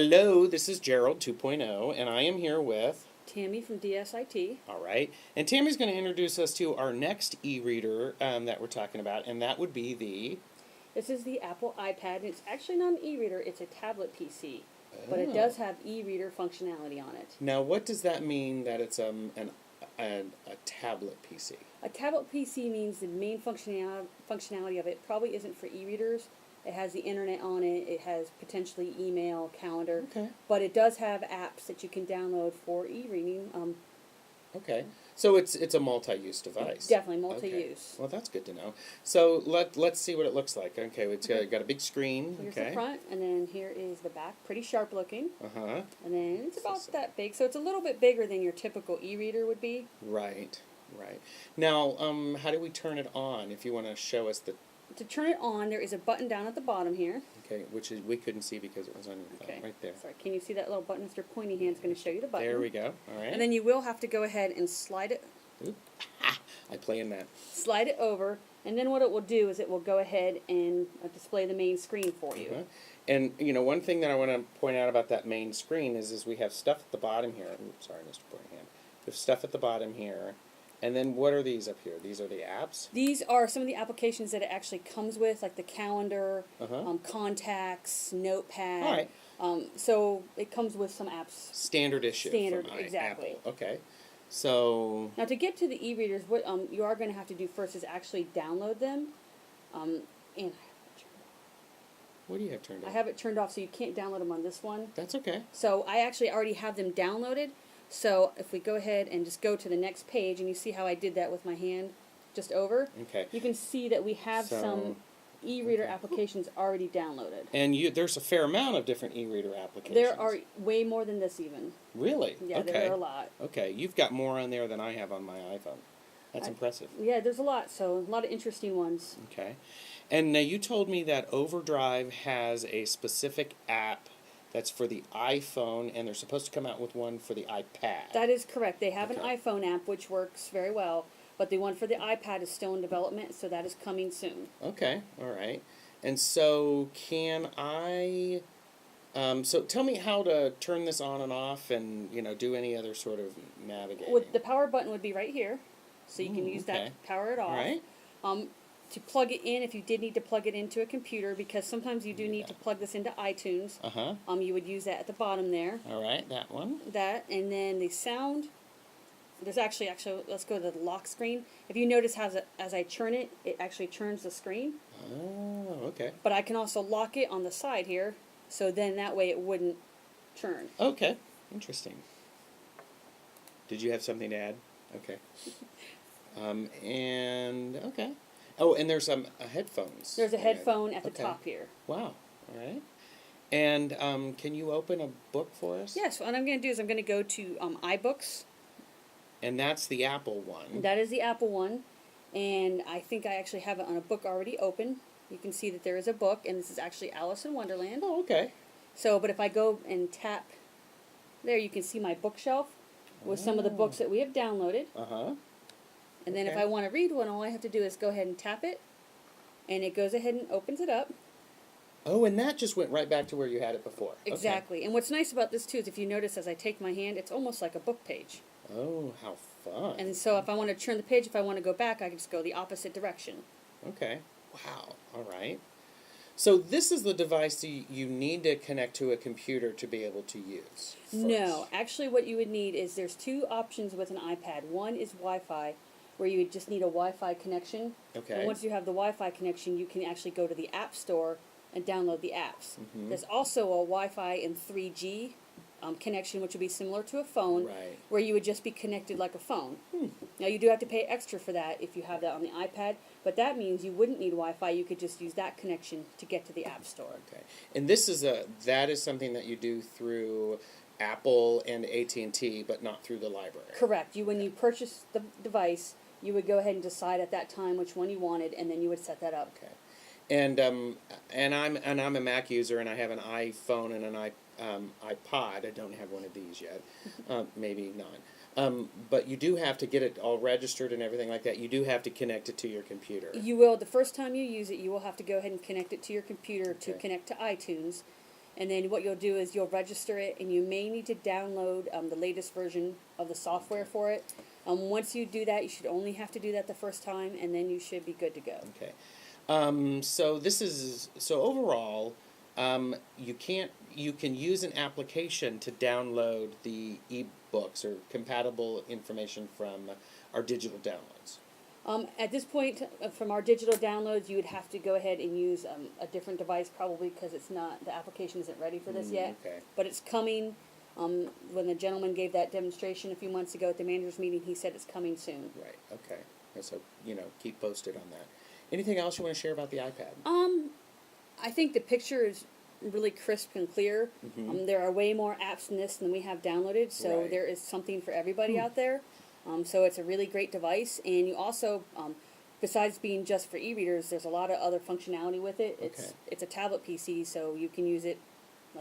Hello, this is Gerald 2.0, and I am here with Tammy from DSIT. all right, and Tammy's going to introduce us to our next e-reader that we're talking about, and that would be the... This is the Apple iPad, and it's actually not an e-reader, it's a tablet PC. But it Oh. does have e-reader functionality on it. Now, what does that mean that it's a tablet PC? A tablet PC means the main functionality of it probably isn't for e-readers. It has the internet on it, it has potentially email, calendar, Okay. but it does have apps that you can download for e-reading. Okay, so it's a multi-use device. Definitely multi-use. Okay. Well, that's good to know. So let's see what it looks like. Okay, it's got a big screen. Here's Okay. the front, and then here is the back. Pretty sharp looking. Uh-huh. And then it's about that big, so it's a little bit bigger than your typical e-reader would be. Right. Now, how do we turn it on? If you want to show us the... To turn it on, there is a button down at the bottom here. Okay, which is we couldn't see because it was on your phone, right there. Sorry, can you see that little button? Mr. Pointy Hand's going to show you the button. There we go. All right. And then you will have to go ahead and slide it. Oop. Ha! I play in that. Slide it over, and then what it will do is it will go ahead and display the main screen for you. Uh-huh. And you know, one thing that I want to point out about that main screen is we have stuff at the bottom here. Oops, sorry, Mr. Pointy Hand. We have stuff at the bottom here. And then what are these up here? These are the apps? These are some of the applications that it actually comes with, like the calendar, Uh-huh. Contacts, Notepad. All right. So it comes with some apps. Standard issue. Standard, from exactly. Apple. Okay. So... Now to get to the e-readers, what you are going to have to do first is actually download them. And What do you have turned on? I have it turned off, so you can't download them on this one. That's okay. So I actually already have them downloaded. So if we go ahead and just go to the next page, and you see how I did that with my hand just over, Okay. you can see that we have So- some e-reader applications already downloaded. And there's a fair amount of different e-reader applications. There are way more than this even. Really? Yeah, Okay. there are a lot. Okay, you've got more on there than I have on my iPhone. That's impressive. Yeah, there's a lot, so a lot of interesting ones. Okay. And now you told me that Overdrive has a specific app that's for the iPhone, and they're supposed to come out with one for the iPad. That is correct. They have an Okay. iPhone app, which works very well, but the one for the iPad is still in development, so that is coming soon. Okay, all right. And so can I... so tell me how to turn this on and off and, do any other sort of navigating. The power button would be right here, so you can use that okay. to power it off. All right. To plug it in, if you did need to plug it into a computer, because sometimes you do need to plug this into iTunes, Uh-huh. you would use that at the bottom there. All right, that one. That, and then the sound, there's actually, let's go to the lock screen. If you notice how as I churn it, it actually turns the screen. Oh, okay. But I can also lock it on the side here, so then that way it wouldn't churn. Okay, interesting. Did you have something to add? Okay. Okay. Oh, and there's headphones. There's a headphone at the Okay. top here. Wow. All right. And can you open a book for us? Yes, what I'm going to do is I'm going to go to iBooks. And that's the Apple one. That is the Apple one, and I think I actually have it on a book already open. You can see that there is a book, and this is actually Alice in Wonderland. Oh, okay. So, but if I go and tap there, you can see my bookshelf with some of the books that we have downloaded. Uh-huh. And then if Okay. I want to read one, all I have to do is go ahead and tap it, and it goes ahead and opens it up. Oh, and that just went right back to where you had it before. Okay. Exactly. And what's nice about this, too, is if you notice as I take my hand, it's almost like a book page. Oh, how fun. And so if I want to turn the page, if I want to go back, I can just go the opposite direction. Okay. Wow. All right. So this is the device you need to connect to a computer to be able to use first. No, actually what you would need is there's two options with an iPad. One is Wi-Fi, where you would just need a Wi-Fi connection. Okay. And once you have the Wi-Fi connection, you can actually go to the App Store and download the apps. Mhm. There's also a Wi-Fi and 3G connection, which would be similar to a phone, Right. where you would just be connected like a phone. Now you do have to pay extra for that if you have that on the iPad, but that means you wouldn't need Wi-Fi. You could just use that connection to get to the App Store. Okay. And that is something that you do through Apple and AT&T, but not through the library. Correct. When you purchase the device, you would go ahead and decide at that time which one you wanted, and then you would set that up. Okay. And I'm a Mac user, and I have an iPhone and an iPod. I don't have one of these yet. Maybe not. But you do have to get it all registered and everything like that. You do have to connect it to your computer. You will. The first time you use it, you will have to go ahead and connect it to your computer to Okay. connect to iTunes. And then what you'll do is you'll register it, and you may need to download the latest version of the software for it. Once you do that, you should only have to do that the first time, and then you should be good to go. Okay. So overall, you can use an application to download the ebooks or compatible information from our digital downloads. At this point, from our digital downloads, you would have to go ahead and use a different device, probably because the application isn't ready for this yet. Okay. But it's coming. When the gentleman gave that demonstration a few months ago at the managers meeting, he said it's coming soon. Right. Okay. So keep posted on that. Anything else you want to share about the iPad? I think the picture is really crisp and clear. Mm-hmm. There are way more apps in this than we have downloaded, so Right. there is something for everybody out there. So it's a really great device, and you also, besides being just for e-readers, there's a lot of other functionality with it. It's a tablet PC, so you can use it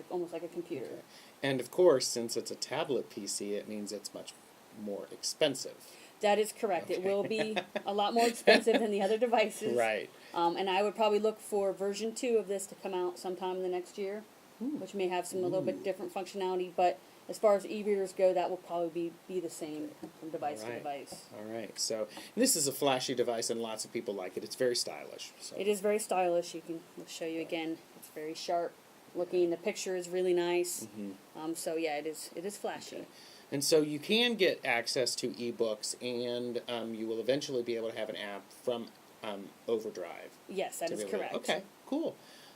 almost like a computer. Okay. And of course, since it's a tablet PC, it means it's much more expensive. That is correct. Okay. It will be a lot more expensive than the other devices. Right. And I would probably look for version 2 of this to come out sometime in the next year, which may have some a little bit different functionality. But as far as e-readers go, that will probably be the same from device to device. All right. So this is a flashy device, and lots of people like it. It's very stylish. So. It is very stylish. We'll show you again. It's very sharp looking. The picture is really nice. Mm-hmm. So yeah, it is flashy. Okay. And so you can get access to ebooks, and you will eventually be able to have an app from Overdrive. Yes, that is correct. Okay, cool.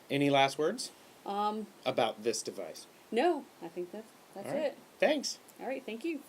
Any last words Um, about this device? no, I think that's All right. it. Thanks. All right, thank you.